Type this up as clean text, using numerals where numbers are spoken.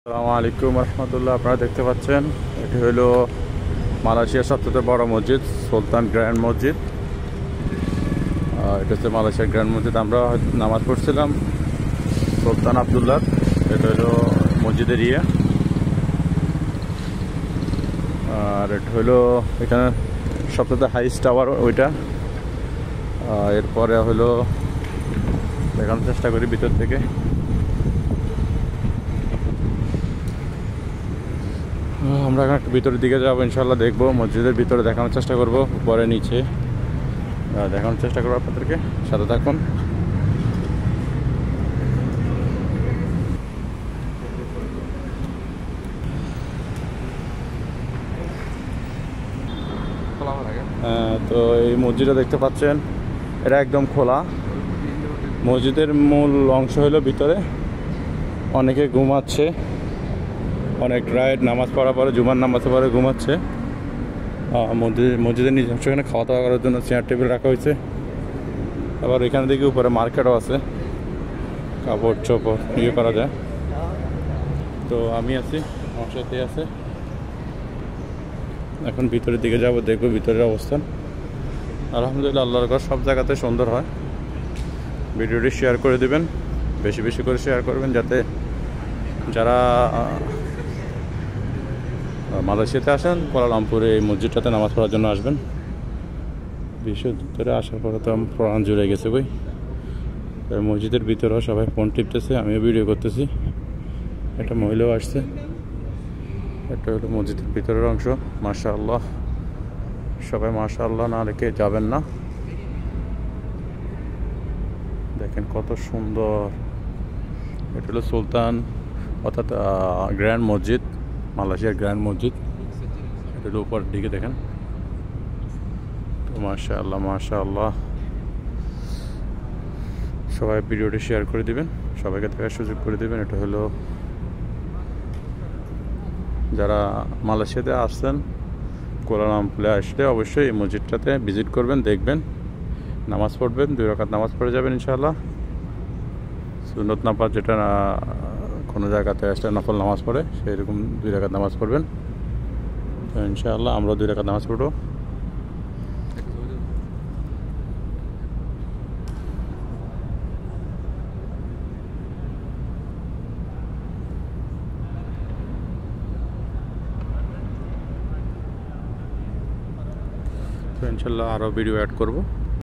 আসসালামু আলাইকুম রহমতুল্লাহ। আপনারা দেখতে পাচ্ছেন এটি হলো মালয়েশিয়ার সবচেয়ে বড় মসজিদ, সুলতান গ্র্যান্ড মসজিদ। এটা হচ্ছে মালয়েশিয়ার গ্র্যান্ড মসজিদ। আমরা নামাজ পড়ছিলাম সুলতান আবদুল্লাহ। এটা হলো মসজিদের ইয়ে। আর এটা হলো এখানে সবচেয়ে হাইস্ট টাওয়ার ওইটা। এরপরে হলো দেখানোর চেষ্টা করি ভিতর থেকে। আমরা এখন একটু ভিতরের দিকে যাবো, ইনশাল্লাহ দেখবো মসজিদের ভিতরে দেখানোর চেষ্টা করব, উপরে নিচে দেখানোর চেষ্টা করবো আপনাদেরকে। সাথে থাকুন। তো এই মসজিদটা দেখতে পাচ্ছেন, এটা একদম খোলা। মসজিদের মূল অংশ হলো ভিতরে। অনেকে ঘুমাচ্ছে, অনেক রাইড নামাজ পড়ার পরে জুমার নামাজ পরে ঘুমাচ্ছে। মসজিদের নিজ অংশ এখানে খাওয়া দাওয়া করার জন্য চেয়ার টেবিল রাখা হয়েছে। আবার এখানে দেখি উপরে মার্কেটও আছে, কাপড় চোপড় ইয়ে করা যায়। তো আমি আছি, আমার সাথে আছে। এখন ভিতরের দিকে যাব, দেখবো ভিতরের অবস্থান। আলহামদুলিল্লাহ, আল্লাহর ঘর সব জায়গাতে সুন্দর হয়। ভিডিওটি শেয়ার করে দেবেন, বেশি বেশি করে শেয়ার করবেন, যাতে যারা মালয়েশিয়াতে আসেন কুয়ালালামপুরে এই মসজিদটাতে নামাজ পড়ার জন্য আসবেন। বিশ্বের ভিতরে আসার পরে তো প্রাণ জুড়ে গেছে বই। মসজিদের ভিতরেও সবাই ফোন টিপতেছে, আমিও ভিডিও করতেছি। একটা মহিলাও আসছে। এটা হলো মসজিদের ভিতরের অংশ। মাশাআল্লাহ, সবাই মাশাআল্লাহ না রেখে যাবেন না। দেখেন কত সুন্দর। এটা হলো সুলতান অর্থাৎ গ্র্যান্ড মসজিদ, মালয়েশিয়ার গ্র্যান্ড মসজিদ। এটা হলো উপরের দিকে দেখেন। তো মাশাআল্লাহ মাশাআল্লাহ, সবাই ভিডিওটি শেয়ার করে দিবেন, সবাইকে দেখার সুযোগ করে দিবেন। এটা হলো যারা মালয়েশিয়াতে আসছেন কুয়ালালামপুরে আসলে অবশ্যই এই মসজিদটাতে ভিজিট করবেন, দেখবেন, নামাজ পড়বেন, 2 রাকাত নামাজ পড়ে যাবেন ইনশাআল্লাহ। সুন্নত নামাজ যেটা কোনো জায়গাতে আসলে নফল নামাজ পড়ে, সেই রকম 2 রাকাত নামাজ পড়বেন। তো ইনশাআল্লাহ আমরা 2 রাকাত নামাজ পড়বো। তো ইনশাআল্লাহ আরও ভিডিও অ্যাড করব।